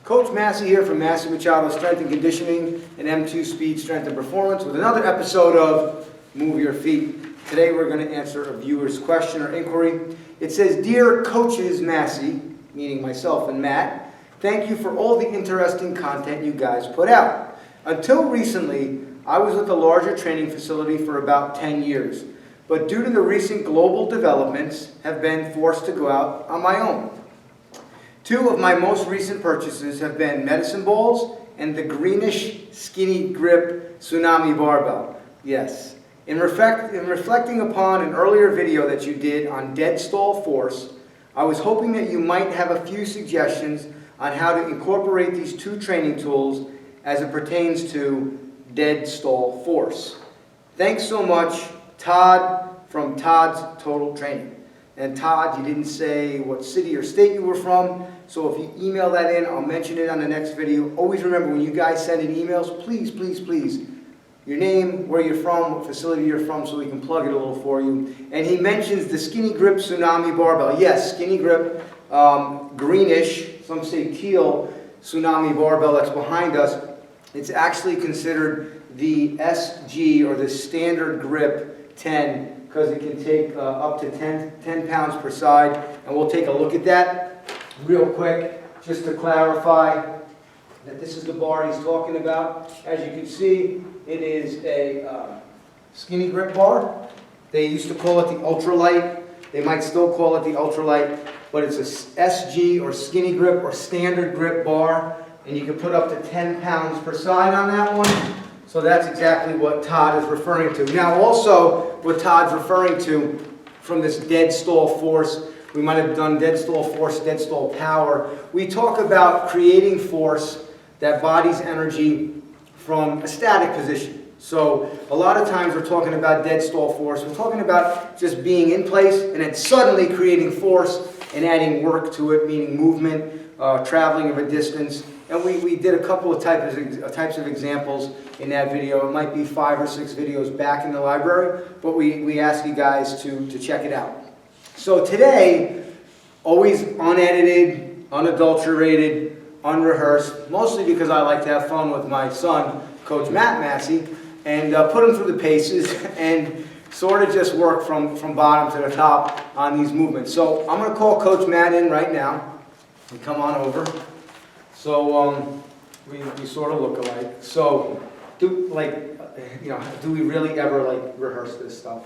Coach Massi here from Massi Machado Strength and Conditioning and M2 Speed Strength and Performance with another episode of Move Your Feet. Today we're going to answer a viewer's question or inquiry. It says, "Dear Coaches Massi," meaning myself and Matt, "thank you for all the interesting content you guys put out. Until recently, I was with a larger training facility for about 10 years, but due to the recent global developments, have been forced to go out on my own. Two of my most recent purchases have been medicine balls and the greenish skinny grip tsunami barbell." Yes. In reflecting upon an earlier video that you did on dead stall force, I was hoping that you might have a few suggestions on how to incorporate these two training tools as it pertains to dead stall force. Thanks so much, Todd from Todd's Total Training. And Todd, you didn't say what city or state you were from, so if you email that in, I'll mention it on the next video. Always remember, when you guys send in emails, please, your name, where you're from, what facility you're from, so we can plug it a little for you. And he mentions the skinny grip tsunami barbell. Yes, skinny grip, greenish, some say teal, tsunami barbell that's behind us. It's actually considered the SG, or the standard grip 10, because it can take up to 10 pounds per side. And we'll take a look at that real quick, just to clarify that this is the bar he's talking about. As you can see, it is a skinny grip bar. They used to call it the ultralight. They might still call it the ultralight, but it's a SG, or skinny grip, or standard grip bar, and you can put up to 10 pounds per side on that one. So that's exactly what Todd is referring to. Now also, what Todd's referring to from this dead stall force, we might have done dead stall force, dead stall power. We talk about creating force that body's energy from a static position. So a lot of times we're talking about dead stall force. We're talking about just being in place and then suddenly creating force and adding work to it, meaning movement, traveling of a distance. And we did a couple of types of examples in that video. It might be 5 or 6 videos back in the library, but we ask you guys to check it out. So today, always unedited, unadulterated, unrehearsed, mostly because I like to have fun with my son, Coach Matt Massi, and put him through the paces and sort of just work from bottom to the top on these movements. So I'm going to call Coach Matt in right now and come on over. So we sort of look alike. So do we really ever rehearse this stuff?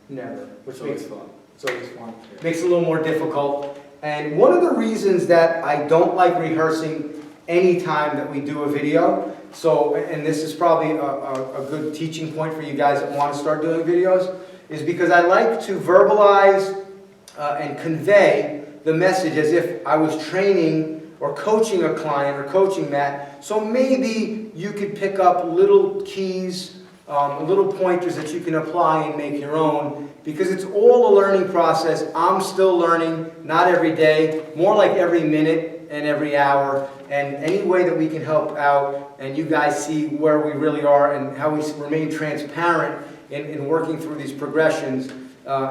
Never. Which makes fun. It's always fun. Yeah. Makes it a little more difficult. And one of the reasons that I don't like rehearsing any time that we do a video, and this is probably a good teaching point for you guys that want to start doing videos, is because I like to verbalize and convey the message as if I was training or coaching a client or coaching Matt. So maybe you could pick up little keys, little pointers that you can apply and make your own, because it's all a learning process. I'm still learning, not every day, more like every minute and every hour. And any way that we can help out and you guys see where we really are and how we remain transparent in working through these progressions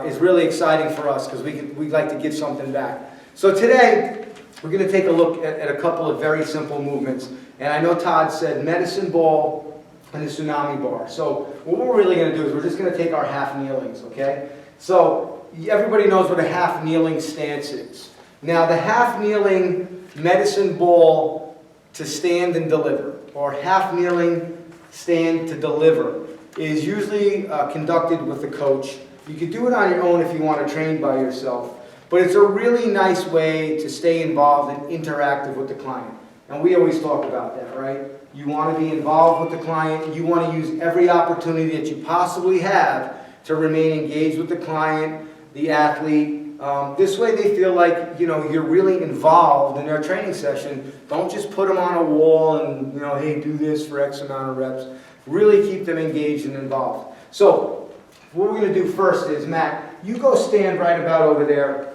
is really exciting for us, because we'd like to give something back. So today, we're going to take a look at a couple of very simple movements. And I know Todd said medicine ball and the tsunami bar. So what we're really going to do is we're just going to take our half kneelings, okay? So everybody knows what a half kneeling stance is. Now the half kneeling medicine ball to stand and deliver, or half kneeling stand to deliver, is usually conducted with a coach. You could do it on your own if you want to train by yourself. But it's a really nice way to stay involved and interactive with the client. And we always talk about that, right? You want to be involved with the client. You want to use every opportunity that you possibly have to remain engaged with the client, the athlete. This way they feel like, you're really involved in their training session. Don't just put them on a wall and, hey, do this for X amount of reps. Really keep them engaged and involved. So what we're going to do first is, Matt, you go stand right about over there.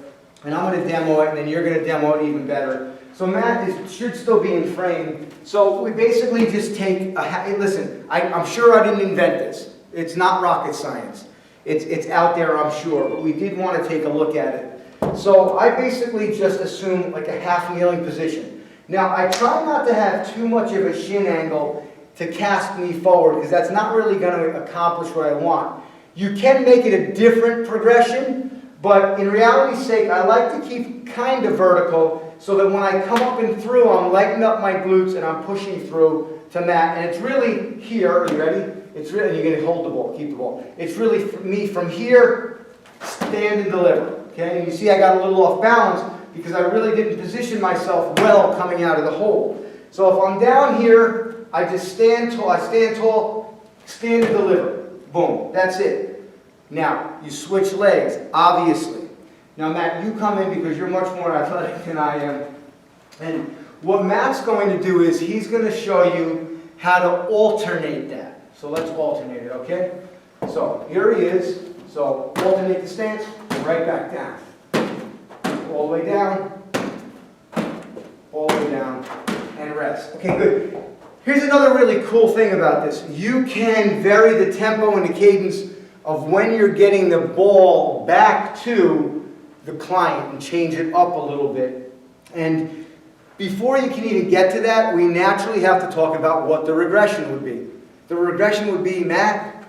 And I'm going to demo it, and then you're going to demo it even better. So Matt should still be in frame. So we basically just take listen, I'm sure I didn't invent this. It's not rocket science. It's out there, I'm sure, but we did want to take a look at it. So I basically just assume like a half kneeling position. Now, I try not to have too much of a shin angle to cast me forward, because that's not really going to accomplish what I want. You can make it a different progression, but in reality's sake, I like to keep kind of vertical so that when I come up and through, I'm lightening up my glutes and I'm pushing through to mat. And it's really here, are you ready? It's really, you're going to hold the ball, keep the ball. It's really me from here, stand and deliver. Okay, and you see I got a little off balance because I really didn't position myself well coming out of the hold. So if I'm down here, I just stand tall, stand and deliver. Boom, that's it. Now, you switch legs, obviously. Now, Matt, you come in because you're much more athletic than I am. And what Matt's going to do is he's going to show you how to alternate that. So let's alternate it, okay? So here he is. So alternate the stance, right back down. All the way down, all the way down, and rest. Okay, good. Here's another really cool thing about this. You can vary the tempo and the cadence of when you're getting the ball back to the client and change it up a little bit. And before you can even get to that, we naturally have to talk about what the regression would be. The regression would be, Matt,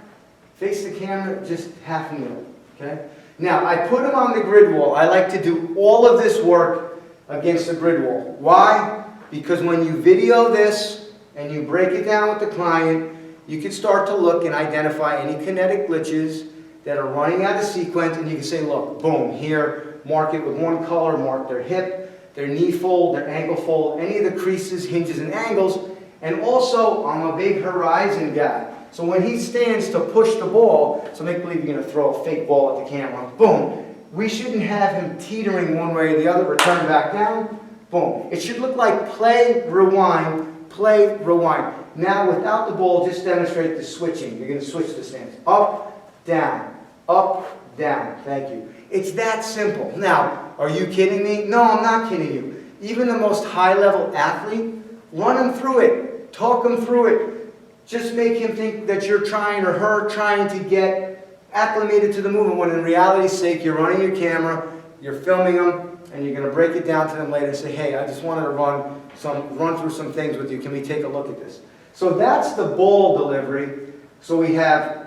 face the camera, just half kneel, okay? Now, I put him on the grid wall. I like to do all of this work against the grid wall. Why? Because when you video this, and you break it down with the client, you can start to look and identify any kinetic glitches that are running out of sequence, and you can say, look, boom, here, mark it with one color, mark their hip, their knee fold, their ankle fold, any of the creases, hinges, and angles. And also, I'm a big horizon guy. So when he stands to push the ball, so make believe you're going to throw a fake ball at the camera, boom, we shouldn't have him teetering one way or the other, return back down, boom. It should look like play, rewind, play, rewind. Now, without the ball, just demonstrate the switching. You're going to switch the stance. Up, down, thank you. It's that simple. Now, are you kidding me? No, I'm not kidding you. Even the most high-level athlete, run him through it. Talk him through it. Just make him think that you're trying, or her trying to get acclimated to the movement, when in reality's sake, you're running your camera, you're filming them, and you're going to break it down to them later and say, hey, I just wanted to run through some things with you. Can we take a look at this? So that's the ball delivery. So we have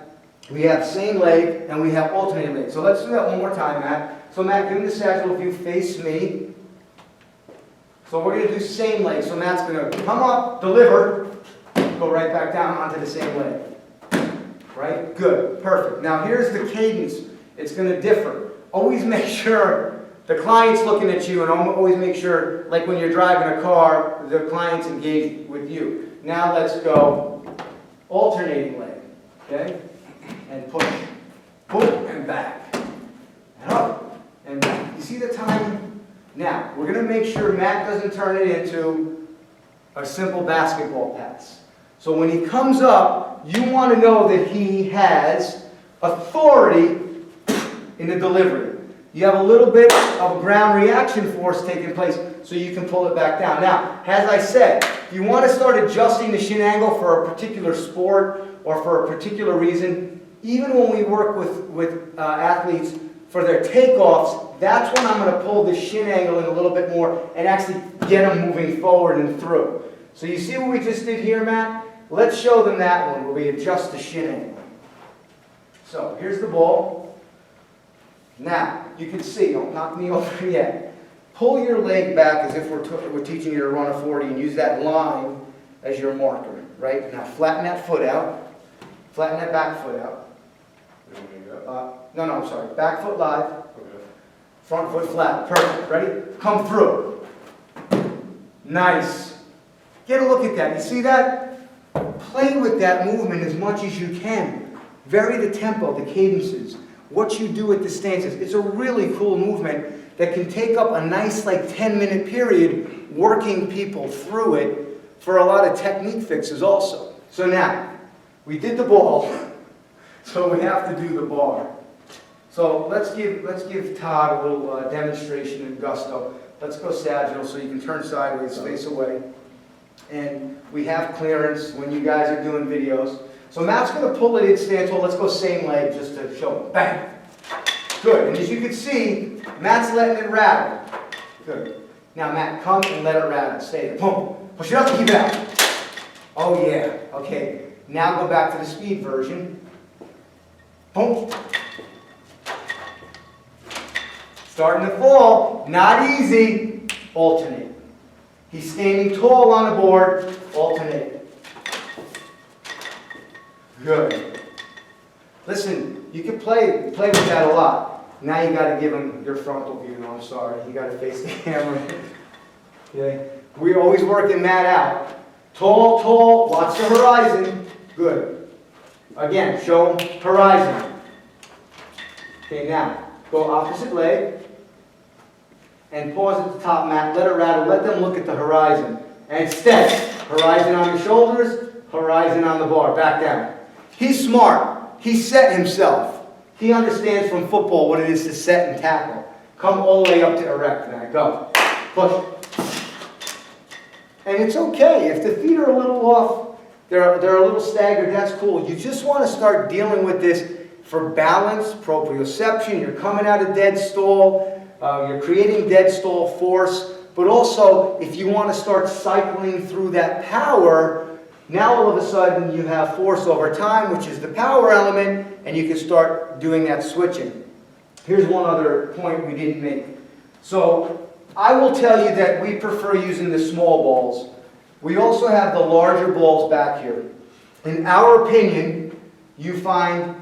same leg and we have alternating leg. So let's do that one more time, Matt. So Matt, give me the sagittal view, face me. So we're going to do same leg. So Matt's going to come up, deliver, go right back down onto the same leg. Right? Good. Perfect. Now here's the cadence. It's going to differ. Always make sure the client's looking at you, and always make sure, like when you're driving a car, the client's engaged with you. Now let's go alternating leg, okay? And push, boom, and back, and up, and back. You see the timing? Now, we're going to make sure Matt doesn't turn it into a simple basketball pass. So when he comes up, you want to know that he has authority in the delivery. You have a little bit of ground reaction force taking place, so you can pull it back down. Now, as I said, if you want to start adjusting the shin angle for a particular sport or for a particular reason, even when we work with athletes for their takeoffs, that's when I'm going to pull the shin angle in a little bit more and actually get them moving forward and through. So you see what we just did here, Matt? Let's show them that one where we adjust the shin angle. So here's the ball. Now, you can see, don't knock me over yet. Pull your leg back as if we're teaching you to run a 40 and use that line as your marker, right? Now, flatten that foot out. Flatten that back foot out. I'm sorry. Back foot live. Okay. Front foot flat. Perfect. Ready? Come through. Nice. Get a look at that. You see that? Play with that movement as much as you can. Vary the tempo, the cadences, what you do with the stances. It's a really cool movement that can take up a nice 10-minute period working people through it for a lot of technique fixes also. So now, we did the ball, so we have to do the bar. So let's give Todd a little demonstration in gusto. Let's go sagittal so you can turn sideways, face away. And we have clearance when you guys are doing videos. So Matt's going to pull it in stance hold. Let's go same leg just to show him. Bang! Good. And as you can see, Matt's letting it rattle. Good. Now, Matt, come and let it rattle. Stay there. Boom. Push it up and keep it out. Oh, yeah. Okay. Now go back to the speed version. Boom. Starting to fall. Not easy. Alternate. He's standing tall on the board. Alternate. Good. Listen, you can play with that a lot. Now you got to give him your frontal view. No, I'm sorry. You got to face the camera. Okay. We're always working Matt out. Tall, tall. Watch the horizon. Good. Again, show him horizon. Okay, now go opposite leg. And pause at the top, Matt. Let it rattle. Let them look at the horizon. And step. Horizon on your shoulders. Horizon on the bar. Back down. He's smart. He set himself. He understands from football what it is to set and tackle. Come all the way up to erect, Matt. Go. Push. And it's okay. If the feet are a little off, they're a little staggered, that's cool. You just want to start dealing with this for balance, proprioception. You're coming out of dead stall. You're creating dead stall force. But also, if you want to start cycling through that power, now all of a sudden you have force over time, which is the power element, and you can start doing that switching. Here's one other point we didn't make. So I will tell you that we prefer using the small balls. We also have the larger balls back here. In our opinion, you find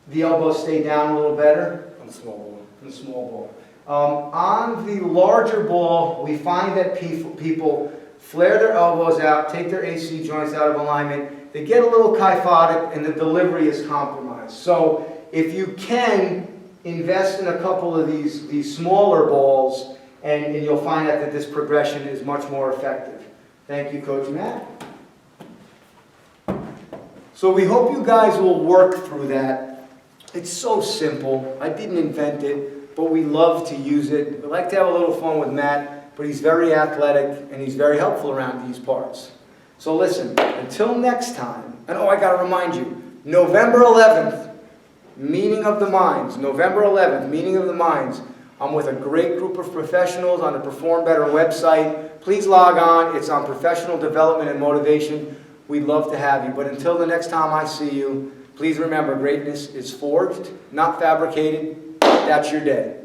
the elbows stay down a little better on the small ball. On the small ball. On the larger ball, we find that people flare their elbows out, take their AC joints out of alignment. They get a little kyphotic, and the delivery is compromised. So if you can invest in a couple of these smaller balls, and you'll find out that this progression is much more effective. Thank you, Coach Matt. So we hope you guys will work through that. It's so simple. I didn't invent it, but we love to use it. We like to have a little fun with Matt, but he's very athletic and he's very helpful around these parts. So listen, until next time, and oh, I got to remind you, November 11th, Meeting of the Minds. November 11th, Meeting of the Minds. I'm with a great group of professionals on the Perform Better website. Please log on. It's on professional development and motivation. We'd love to have you. But until the next time I see you, please remember, greatness is forged, not fabricated. That's your day.